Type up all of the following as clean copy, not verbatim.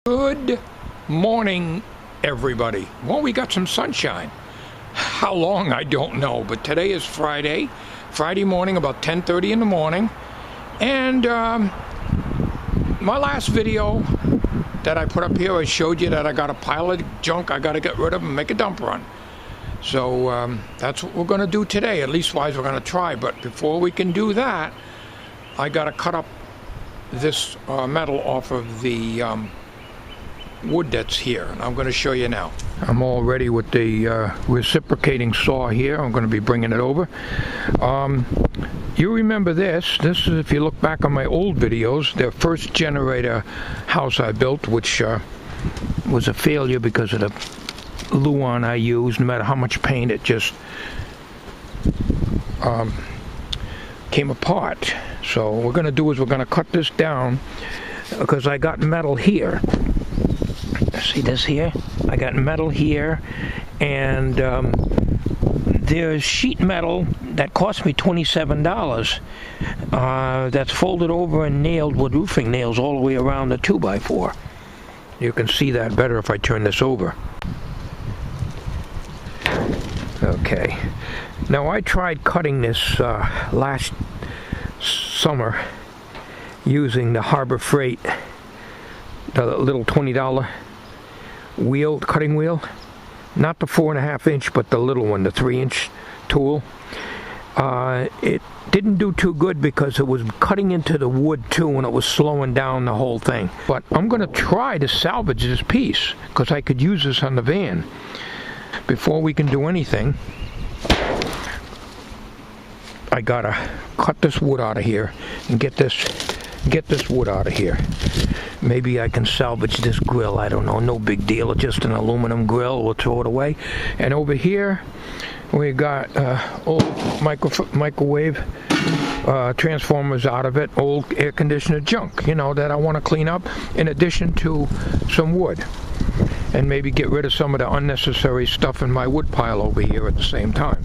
Good morning, everybody. Well, we got some sunshine. How long, I don't know, but today is Friday morning, about 10:30 in the morning. And my last video that I put up here, I showed you that I got a pile of junk I got to get rid of and make a dump run. So that's what we're going to do today. At least wise, we're going to try. But before we can do that, I got to cut up this metal off of the wood that's here, and I'm going to show you now. I'm all ready with the reciprocating saw here. I'm going to be bringing it over. You remember this is, if you look back on my old videos, the first generator house I built, which was a failure because of the Luan I used. No matter how much paint, it just came apart. So what we're going to do is we're going to cut this down, because I got metal here. See this here? I got metal here, and there's sheet metal that cost me $27 that's folded over and nailed with roofing nails all the way around the 2x4. You can see that better if I turn this over. Okay. Now I tried cutting this last summer using the Harbor Freight, the little $20 cutting wheel, not the 4.5 inch, but the little one, the 3-inch tool. It didn't do too good because it was cutting into the wood too, and it was slowing down the whole thing. But I'm going to try to salvage this piece, because I could use this on the van. Before we can do anything, I gotta cut this wood out of here and get this wood out of here. Maybe I can salvage this grill. I don't know. No big deal. It's just an aluminum grill. We'll throw it away. And over here, we got old microwave transformers out of it. Old air conditioner junk, that I want to clean up, in addition to some wood. And maybe get rid of some of the unnecessary stuff in my wood pile over here at the same time.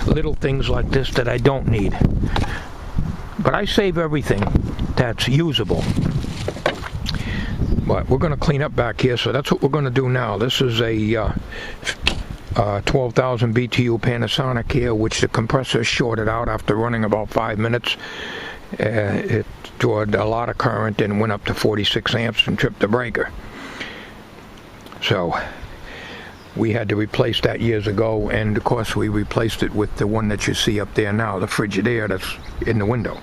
Little things like this that I don't need. But I save everything that's usable. But we're going to clean up back here, so that's what we're going to do now. This is a 12,000 BTU Panasonic here, which the compressor shorted out after running about 5 minutes. It drew a lot of current and went up to 46 amps and tripped the breaker. So we had to replace that years ago, and of course we replaced it with the one that you see up there now, the Frigidaire that's in the window.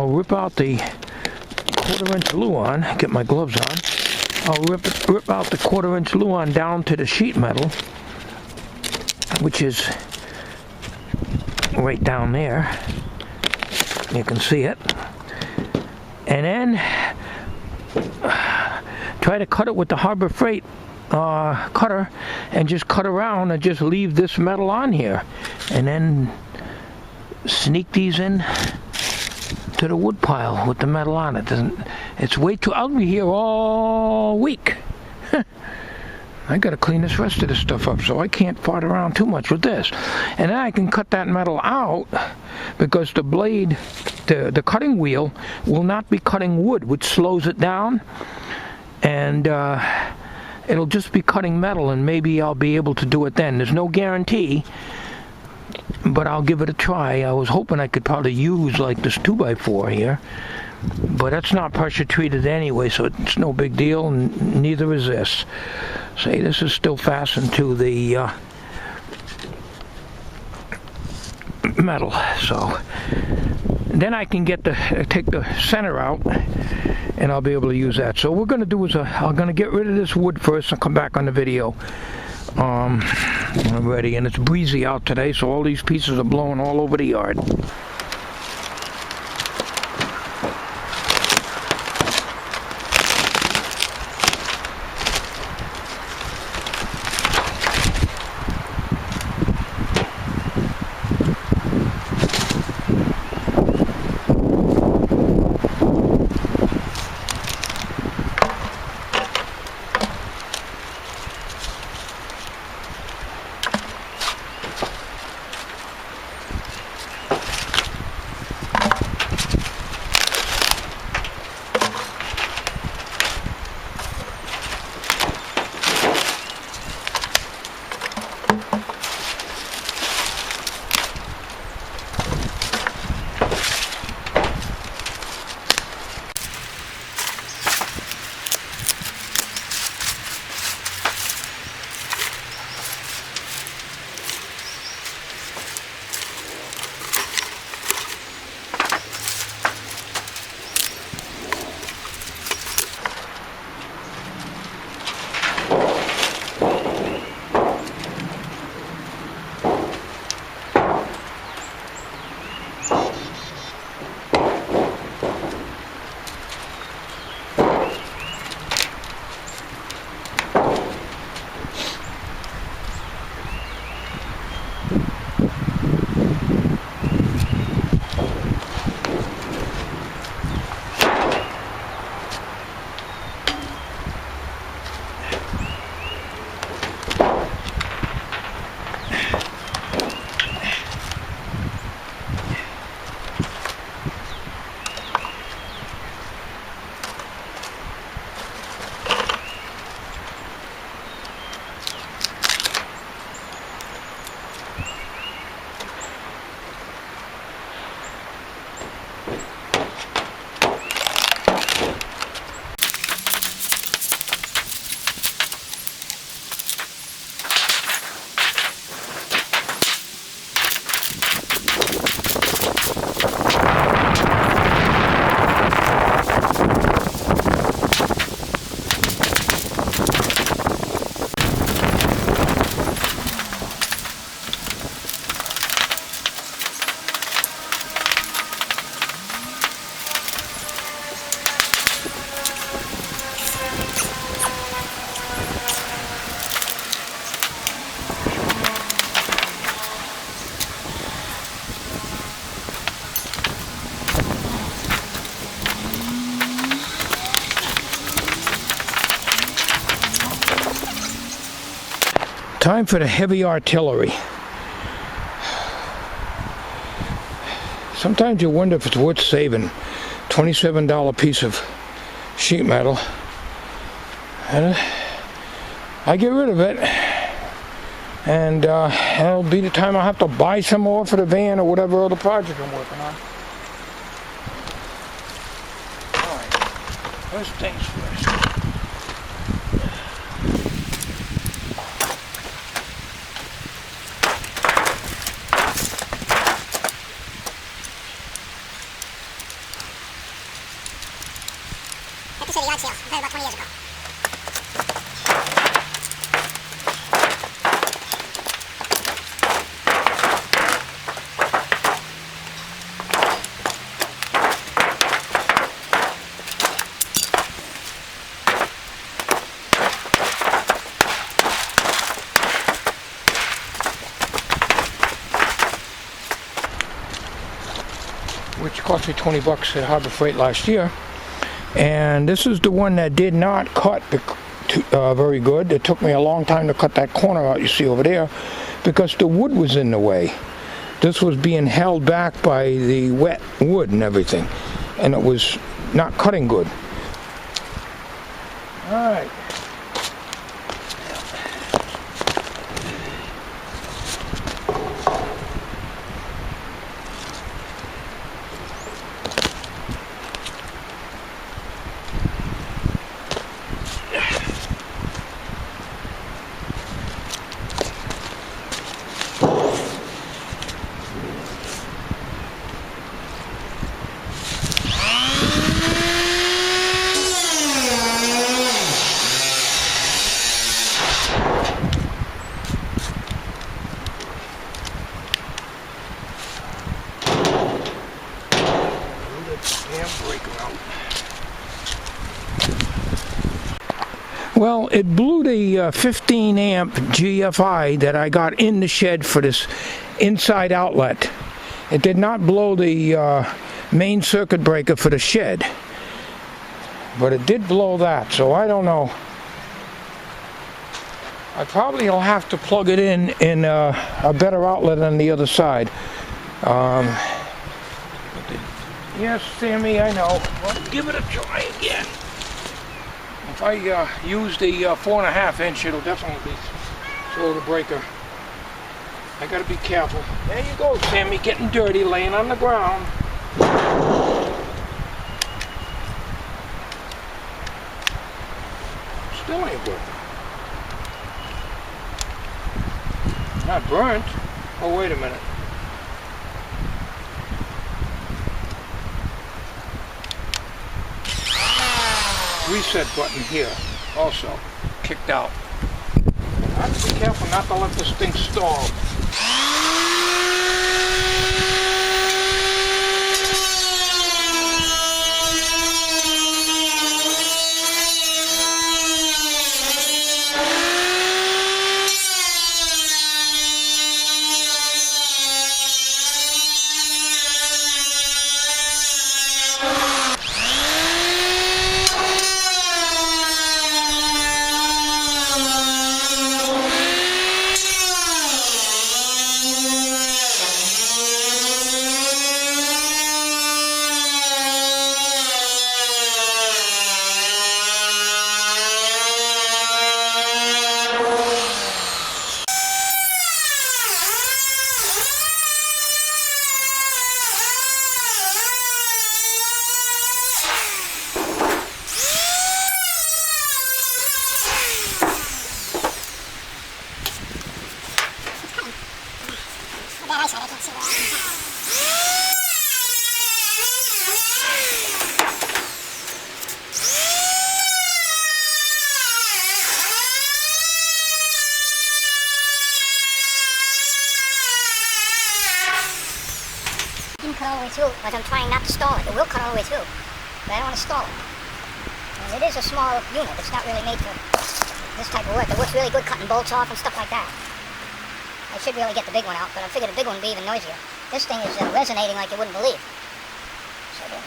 I'll rip out the 1/4-inch Luan, get my gloves on. I'll rip out the 1/4-inch Luan down to the sheet metal, which is right down there. You can see it. And then try to cut it with the Harbor Freight cutter and just cut around and just leave this metal on here. And then sneak these in to the wood pile with the metal on it. It's way too... I'll be here all week. I gotta clean this rest of this stuff up, so I can't fart around too much with this. And then I can cut that metal out because the blade, the cutting wheel, will not be cutting wood, which slows it down. And it'll just be cutting metal, and maybe I'll be able to do it then. There's no guarantee, but I'll give it a try. I was hoping I could probably use like this 2x4 here, but that's not pressure treated anyway, so it's no big deal, and neither is this. See, this is still fastened to the metal, so then I can take the center out, and I'll be able to use that. So what we're going to do is I'm going to get rid of this wood first and come back on the video. I'm ready, and it's breezy out today, so all these pieces are blowing all over the yard. Time for the heavy artillery. Sometimes you wonder if it's worth saving $27 piece of sheet metal. And I get rid of it, and it'll be the time I'll have to buy some more for the van or whatever other project I'm working on. Alright, first things first. yard sales. I about 20 years ago. Which cost me 20 bucks at Harbor Freight last year. And this is the one that did not cut very good. It took me a long time to cut that corner out you see over there because the wood was in the way. This was being held back by the wet wood and everything, and it was not cutting good. All right. Well, it blew the 15 amp GFI that I got in the shed for this inside outlet. It did not blow the main circuit breaker for the shed, but it did blow that, so I don't know. I probably will have to plug it in a better outlet on the other side. Yes, Sammy, I know. Let's give it a try again. If I use the 4.5 inch, it'll definitely throw the breaker. I gotta be careful. There you go, Sammy, getting dirty, laying on the ground. Still ain't working. Not burnt. Oh, wait a minute. Reset button here also kicked out. I have to be careful not to let this thing stall. Cut all the way through, but I'm trying not to stall it. It will cut all the way through, but I don't want to stall it. Because it is a small unit. It's not really made for this type of work. It works really good cutting bolts off and stuff like that. I should really get the big one out, but I figured the big one would be even noisier. This thing is resonating like you wouldn't believe. So then,